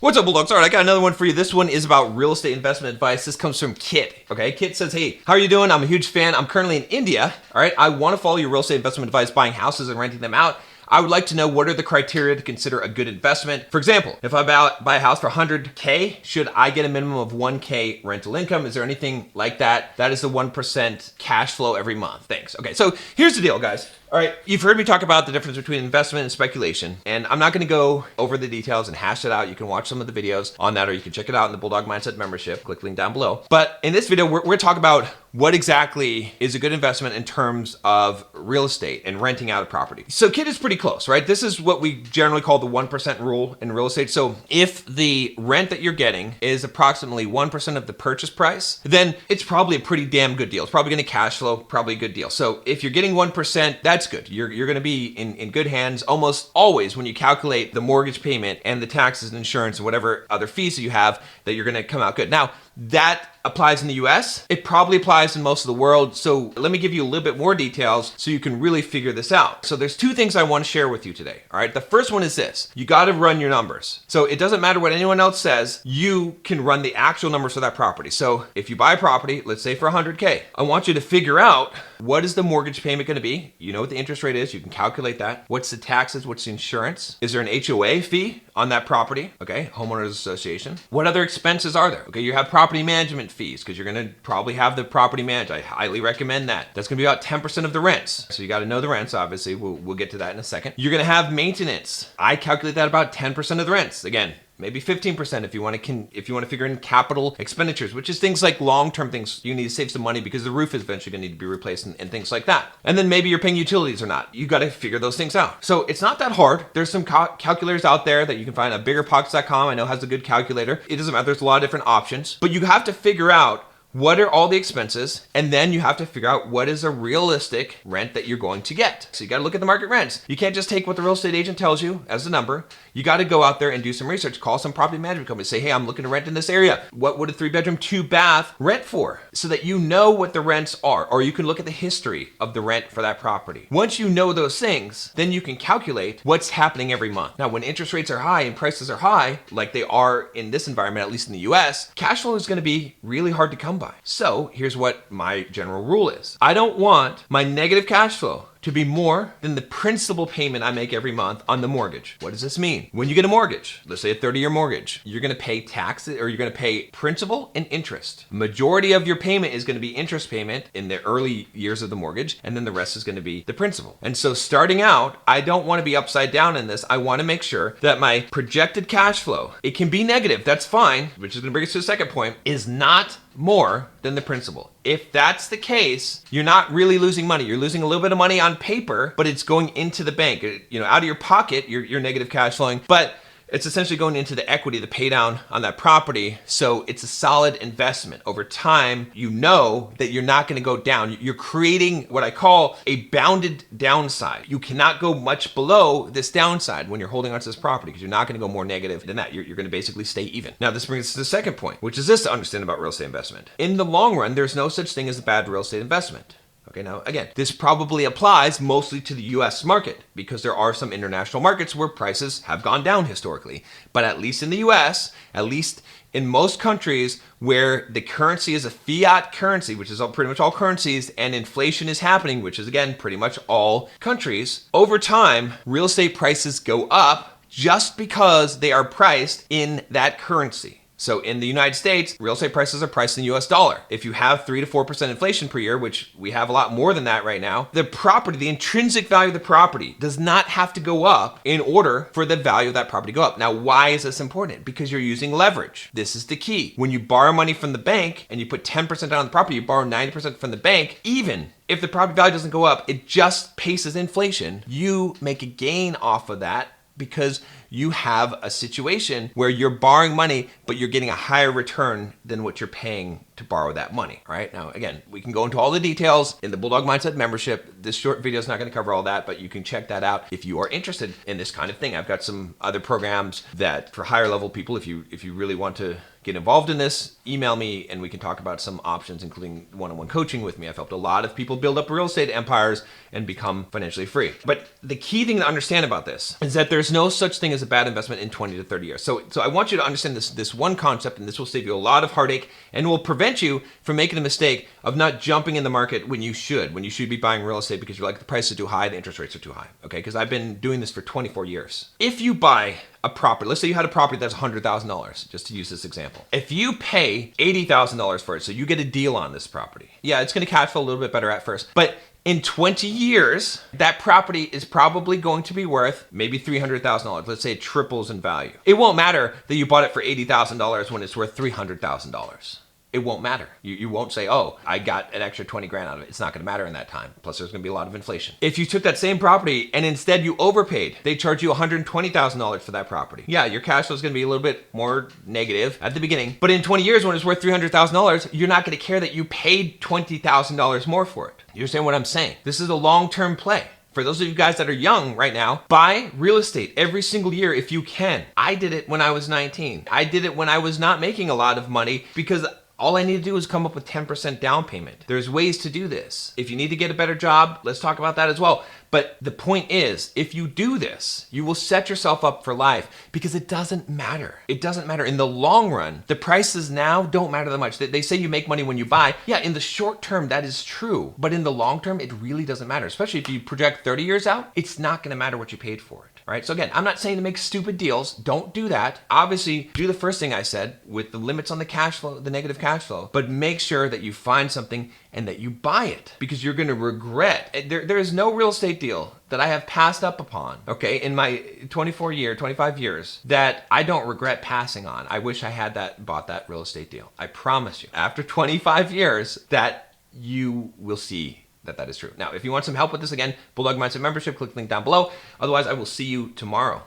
What's up, Bulldogs? All right, I got another one for you. This one is about real estate investment advice. This comes from Kit. Okay, Kit says, hey, how are you doing? I'm a huge fan. I'm currently in India. All right, I want to follow your real estate investment advice, buying houses and renting them out. I would like to know, what are the criteria to consider a good investment? For example, if I buy a house for 100K, should I get a minimum of 1K rental income? Is there anything like that? That is the 1% cash flow every month. Thanks. Okay, so here's the deal, guys. All right, you've heard me talk about the difference between investment and speculation, and I'm not going to go over the details and hash it out. You can watch some of the videos on that, or you can check it out in the Bulldog Mindset membership. Click link down below. But in this video, we're going to talk about what exactly is a good investment in terms of real estate and renting out a property. So Kit is pretty close, right? This is what we generally call the 1% rule in real estate. So if the rent that you're getting is approximately 1% of the purchase price, then it's probably a pretty damn good deal. It's probably going to cash flow, probably a good deal. So if you're getting 1%, that's good. You're going to be in good hands almost always when you calculate the mortgage payment and the taxes and insurance and whatever other fees that you have, that you're going to come out good. Now, that applies in the US. It probably applies in most of the world. So let me give you a little bit more details so you can really figure this out. So there's two things I want to share with you today. All right. The first one is this: you got to run your numbers. So it doesn't matter what anyone else says. You can run the actual numbers for that property. So if you buy a property, let's say for 100K, I want you to figure out, what is the mortgage payment going to be? You know what the interest rate is. You can calculate that. What's the taxes? What's the insurance? Is there an HOA fee on that property? Okay. Homeowners Association. What other expenses are there? Okay. You have property management fees, because you're going to probably have the property managed. I highly recommend that. That's going to be about 10% of the rents. So you got to know the rents, obviously. We'll get to that in a second. You're going to have maintenance. I calculate that about 10% of the rents. Again, maybe 15% if you want to figure in capital expenditures, which is things like long-term things. You need to save some money because the roof is eventually going to need to be replaced and things like that. And then maybe you're paying utilities or not. You got to figure those things out. So it's not that hard. There's some calculators out there that you can find. Biggerpockets.com, I know, has a good calculator. It doesn't matter. There's a lot of different options, but you have to figure out what are all the expenses, and then you have to figure out what is a realistic rent that you're going to get. So you got to look at the market rents. You can't just take what the real estate agent tells you as the number. You got to go out there and do some research. Call some property management company. Say, hey, I'm looking to rent in this area. What would a 3-bedroom, 2-bath rent for? So that you know what the rents are, or you can look at the history of the rent for that property. Once you know those things, then you can calculate what's happening every month. Now, when interest rates are high and prices are high, like they are in this environment, at least in the US, cash flow is going to be really hard to come by. So here's what my general rule is. I don't want my negative cash flow to be more than the principal payment I make every month on the mortgage. What does this mean? When you get a mortgage, let's say a 30-year mortgage, you're going to pay taxes, or you're going to pay principal and interest. Majority of your payment is going to be interest payment in the early years of the mortgage, and then the rest is going to be the principal. And so starting out, I don't want to be upside down in this. I want to make sure that my projected cash flow, it can be negative, that's fine, which is going to bring us to the second point, is not more than the principal. If that's the case, you're not really losing money. You're losing a little bit of money on paper, but it's going into the bank. Out of your pocket, you're negative cash flowing, but it's essentially going into the equity, the pay down on that property. So it's a solid investment. Over time, you know that you're not going to go down. You're creating what I call a bounded downside. You cannot go much below this downside when you're holding onto this property, because you're not going to go more negative than that. You're going to basically stay even. Now, this brings us to the second point, which is this to understand about real estate investment. In the long run, there's no such thing as a bad real estate investment. Okay, now again, this probably applies mostly to the US market, because there are some international markets where prices have gone down historically. But at least in the US, at least in most countries where the currency is a fiat currency, which is pretty much all currencies, and inflation is happening, which is again pretty much all countries, over time, real estate prices go up just because they are priced in that currency. So in the United States, real estate prices are priced in the US dollar. If you have 3 to 4% inflation per year, which we have a lot more than that right now, the property, the intrinsic value of the property does not have to go up in order for the value of that property to go up. Now, why is this important? Because you're using leverage. This is the key. When you borrow money from the bank and you put 10% down on the property, you borrow 90% from the bank, even if the property value doesn't go up, it just paces inflation. You make a gain off of that, because you have a situation where you're borrowing money, but you're getting a higher return than what you're paying to borrow that money. All right. Now, again, we can go into all the details in the Bulldog Mindset membership. This short video is not going to cover all that, but you can check that out if you are interested in this kind of thing. I've got some other programs that for higher level people, if you really want to get involved in this, email me and we can talk about some options, including one-on-one coaching with me. I've helped a lot of people build up real estate empires and become financially free. But the key thing to understand about this is that there's no such thing as is a bad investment in 20 to 30 years. So I want you to understand this one concept, and this will save you a lot of heartache and will prevent you from making a mistake of not jumping in the market when you should be buying real estate because you're like, the price is too high, the interest rates are too high. Okay, because I've been doing this for 24 years. If you buy a property, let's say you had a property that's $100,000, just to use this example. If you pay $80,000 for it, so you get a deal on this property, yeah, it's going to cash flow a little bit better at first, but in 20 years, that property is probably going to be worth maybe $300,000. Let's say it triples in value. It won't matter that you bought it for $80,000 when it's worth $300,000. It won't matter. You won't say, oh, I got an extra 20 grand out of it. It's not going to matter in that time. Plus, there's going to be a lot of inflation. If you took that same property and instead you overpaid, they charge you $120,000 for that property. Yeah, your cash flow is going to be a little bit more negative at the beginning. But in 20 years, when it's worth $300,000, you're not going to care that you paid $20,000 more for it. You understand what I'm saying? This is a long-term play. For those of you guys that are young right now, buy real estate every single year if you can. I did it when I was 19. I did it when I was not making a lot of money because all I need to do is come up with 10% down payment. There's ways to do this. If you need to get a better job, let's talk about that as well. But the point is, if you do this, you will set yourself up for life because it doesn't matter. It doesn't matter. In the long run, the prices now don't matter that much. They say you make money when you buy. Yeah, in the short term, that is true. But in the long term, it really doesn't matter. Especially if you project 30 years out, it's not going to matter what you paid for it. All right. So again, I'm not saying to make stupid deals. Don't do that. Obviously, do the first thing I said with the limits on the cash flow, the negative cash flow, but make sure that you find something and that you buy it because you're going to regret. There is no real estate deal that I have passed up upon, okay, in my 25 years that I don't regret passing on. I wish I had bought that real estate deal. I promise you, after 25 years, that you will see that is true. Now, if you want some help with this, again, Bulldog Mindset membership, click the link down below. Otherwise, I will see you tomorrow.